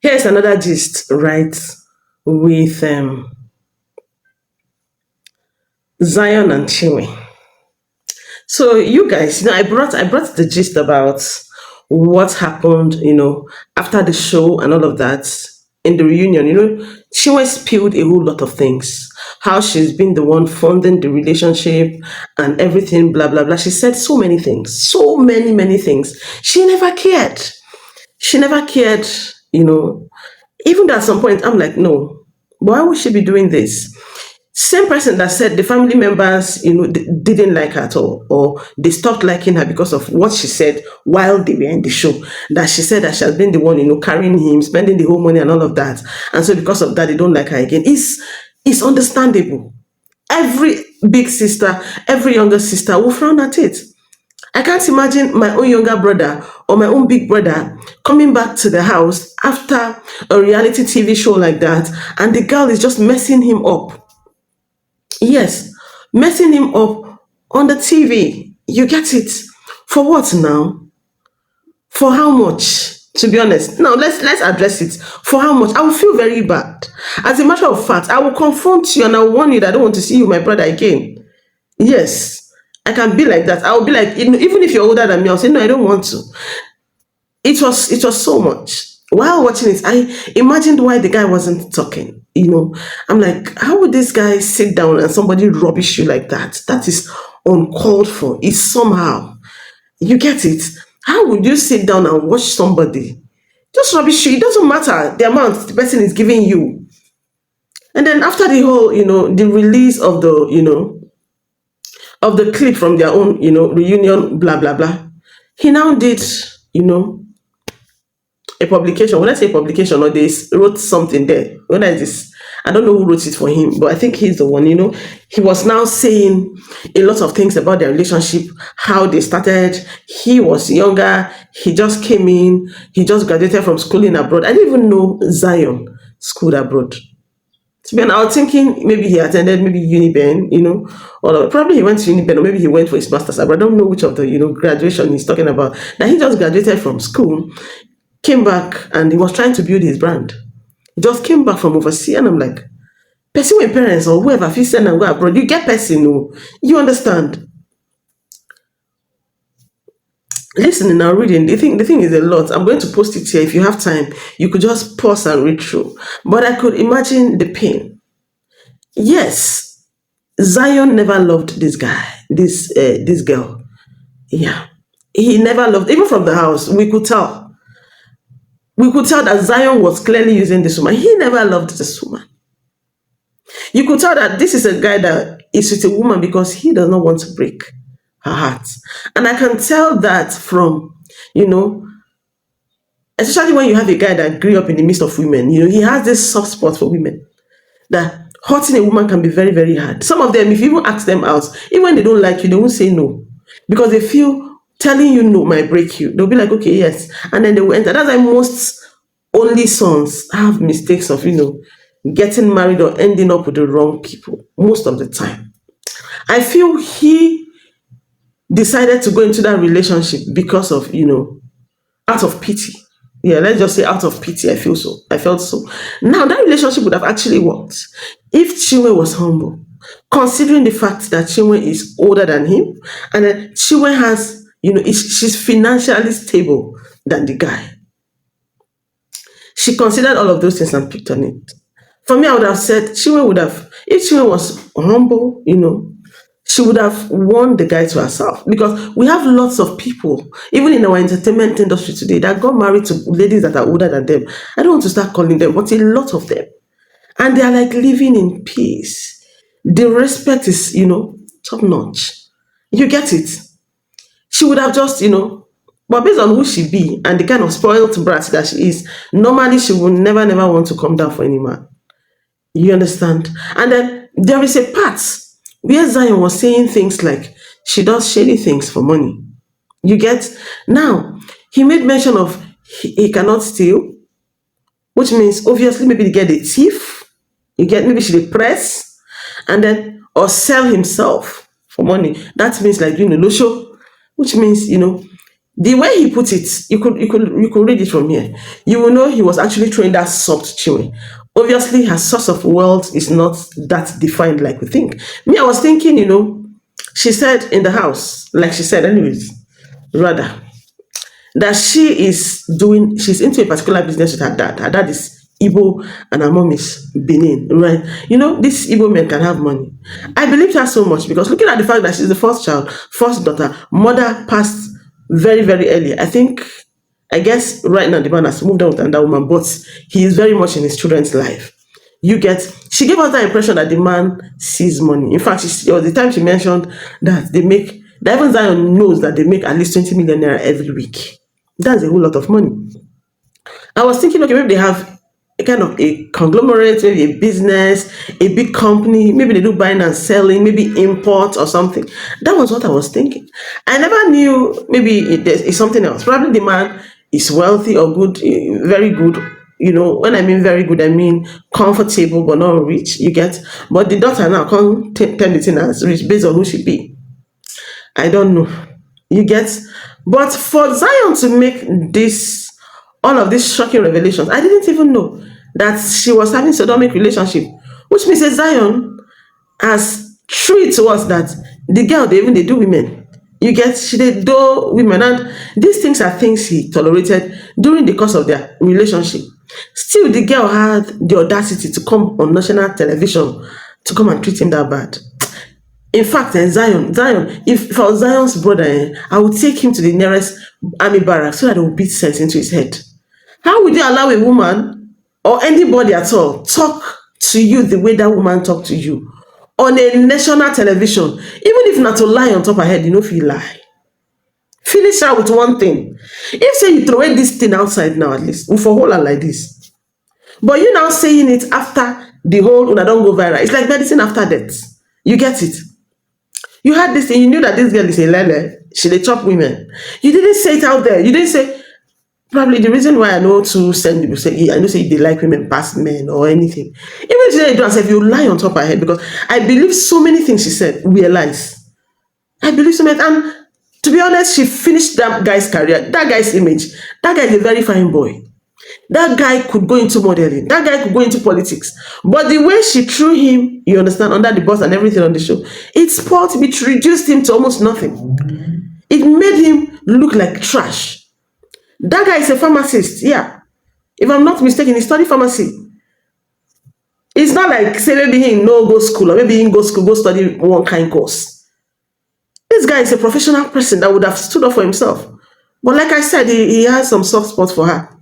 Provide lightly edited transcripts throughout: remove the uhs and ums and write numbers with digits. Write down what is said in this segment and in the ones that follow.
Here's another gist, right? With Zion and Chinwe. So you guys, I brought the gist about what happened, after the show and all of that in the reunion. Chinwe spilled a whole lot of things. How she's been the one funding the relationship and everything, blah blah blah. She said so many things, so many things. She never cared. She never cared, you know. Even at some point, I'm like, no, why would she be doing this? Same person that said the family members, didn't like her at all, or they stopped liking her because of what she said while they were in the show. That she said that she has been the one, carrying him, spending the whole money and all of that, and so because of that, they don't like her again. It's understandable. Every big sister, every younger sister will frown at it. I can't imagine my own younger brother or my own big brother coming back to the house after a reality TV show like that, and the girl is just messing him up. Yes, messing him up on the TV. You get it? For what now? For how much? To be honest, now let's address it. For how much? I will feel very bad. As a matter of fact, I will confront you and I will warn you that I don't want to see you, my brother, again. Yes, I can be like that. I will be like, even if you're older than me, I'll say, no, I don't want to. It was so much. While watching it, I imagined why the guy wasn't talking. I'm like, how would this guy sit down and somebody rubbish you like that? That is uncalled for. It's somehow. You get it? How would you sit down and watch somebody just rubbish you? It doesn't matter the amount the person is giving you. And then after the whole, the release of the clip from their own, reunion, blah blah blah. He now did, you know, a publication. When I say publication, or they wrote something there. When I just, I don't know who wrote it for him, but I think he's the one. He was now saying a lot of things about their relationship, how they started. He was younger. He just came in. He just graduated from schooling abroad. I didn't even know Zion schooled abroad. To be honest, I was thinking maybe he attended maybe Uniben, or probably he went to Uniben, or maybe he went for his master's. But I don't know which of the graduation he's talking about. Now he just graduated from school, came back, and he was trying to build his brand. He just came back from overseas, and I'm like, person with parents or whoever, if you send and go abroad, you get person, no, you understand. Listening and reading, the thing is a lot. I'm going to post it here. If you have time, you could just pause and read through. But I could imagine the pain. Yes, Zion never loved this guy, this girl. Yeah, he never loved. Even from the house, we could tell. We could tell that Zion was clearly using this woman. He never loved this woman. You could tell that this is a guy that is with a woman because he does not want to break her heart. And I can tell that from, you know, especially when you have a guy that grew up in the midst of women, he has this soft spot for women. That hurting a woman can be very, very hard. Some of them, if you even ask them out, even when they don't like you, they won't say no. Because they feel telling you no might break you. They'll be like, okay, yes. And then they will enter. That's why most only sons have mistakes of, getting married or ending up with the wrong people most of the time. I feel he decided to go into that relationship because of, out of pity. Yeah, let's just say out of pity. I feel so. I felt so. Now that relationship would have actually worked if Chinwe was humble, considering the fact that Chinwe is older than him, and then Chinwe has, she's financially stable than the guy. She considered all of those things and picked on it. For me, I would have said Chinwe would have, if Chinwe was humble, she would have won the guy to herself, because we have lots of people, even in our entertainment industry today, that got married to ladies that are older than them. I don't want to start calling them, but a lot of them. And they are like living in peace. The respect is, top notch. You get it? She would have just, but based on who she be and the kind of spoiled brat that she is, normally she would never want to come down for any man. You understand? And then there is a part where Zion was saying things like she does shady things for money. You get? Now, he made mention of he cannot steal, which means obviously maybe they get a thief. You get? Maybe she dey press and then or sell himself for money. That means like doing a no show, which means The way he put it, you could read it from here. You will know he was actually throwing that soft chewing. Obviously, her source of wealth is not that defined like we think. Me, I was thinking, she said in the house, like she said, anyways, rather, that she's into a particular business with her dad. Her dad is Igbo and her mom is Benin, right? This Igbo men can have money. I believed her so much because looking at the fact that she's the first child, first daughter, mother passed very, very early. I guess right now the man has moved on with another woman, but he is very much in his children's life. You get, she gave us that impression that the man sees money. In fact, there was the time she mentioned that even Zion knows that they make at least 20 million naira every week. That's a whole lot of money. I was thinking, okay, maybe they have a kind of a conglomerate, maybe a business, a big company, maybe they do buying and selling, maybe import or something. That was what I was thinking. I never knew maybe it's something else. Probably the man is wealthy or good, very good. When I mean very good, I mean comfortable but not rich. You get, but the daughter now can't turn the thing as rich based on who she be. I don't know. You get? But for Zion to make all of these shocking revelations, I didn't even know that she was having sodomic relationship, which means that Zion has true it to us that the girl, they do women. You get? She did do women. And these things are things he tolerated during the course of their relationship. Still, the girl had the audacity to come on national television to come and treat him that bad. In fact, Zion, if I was Zion's brother, I would take him to the nearest army barracks so that they would beat sense into his head. How would you allow a woman or anybody at all talk to you the way that woman talked to you on a national television? Even if not to lie on top of her head, if you lie. Finish her with one thing. If say you throw away this thing outside now, at least, we for hold her like this. But you now saying it after the whole una don't go viral. It's like medicine after death. You get it? You had this thing, you knew that this girl is a lele, she dey chop women. You didn't say it out there. You didn't say, probably the reason why I know to send people say, I know say they like women past men or anything. Even if you don't say if you lie on top of her head, because I believe so many things she said were lies. I believe so many, and to be honest, she finished that guy's career, that guy's image. That guy is a very fine boy. That guy could go into modeling. That guy could go into politics. But the way she threw him, you understand, under the bus and everything on the show, it spoiled him, it reduced him to almost nothing. It made him look like trash. That guy is a pharmacist, yeah. If I'm not mistaken, he studied pharmacy. It's not like, say, maybe he no go school, or maybe he go school, go study one kind course. This guy is a professional person that would have stood up for himself. But like I said, he has some soft spots for her.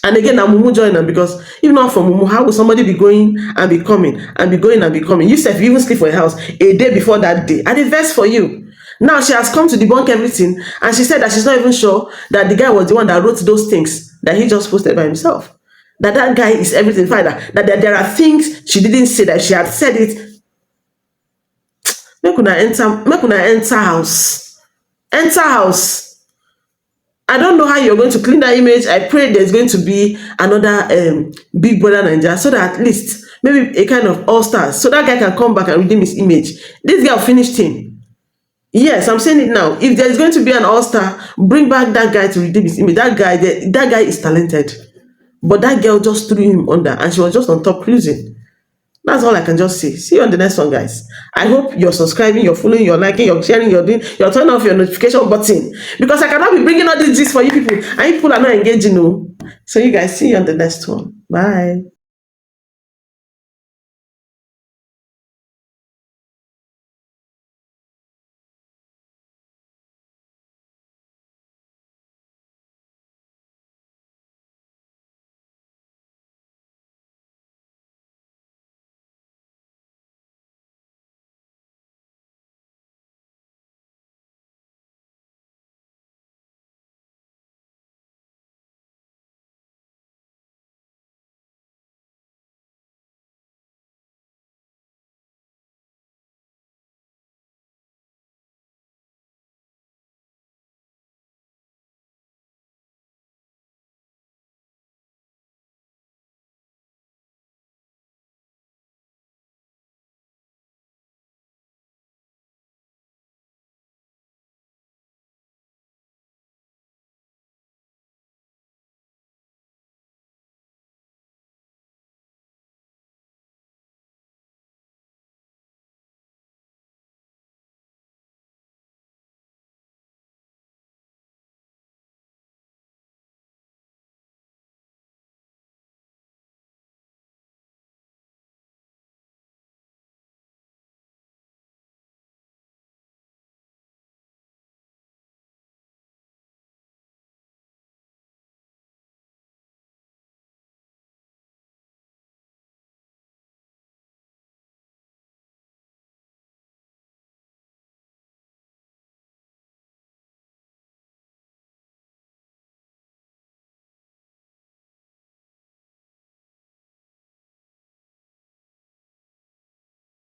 And again, now Mumu join them because if not for Mumu, how will somebody be going and be coming and be going and be coming? You said you even sleep for your house a day before that day. And the verse for you. Now she has come to debunk everything, and she said that she's not even sure that the guy was the one that wrote those things that he just posted by himself. That guy is everything fine. That there are things she didn't say that she had said it. Make una enter house. Enter house. I don't know how you're going to clean that image. I pray there's going to be another Big Brother Nigeria so that at least maybe a kind of all stars so that guy can come back and redeem his image. This girl finished him. Yes, I'm saying it now. If there's going to be an all star, bring back that guy to redeem his image. That guy is talented, but that girl just threw him under, and she was just on top cruising. That's all I can just say. See you on the next one, guys. I hope you're subscribing, you're following, you're liking, you're sharing, you're turning off your notification button. Because I cannot be bringing all these gist for you people. And you people are not engaging, no. So you guys, see you on the next one. Bye.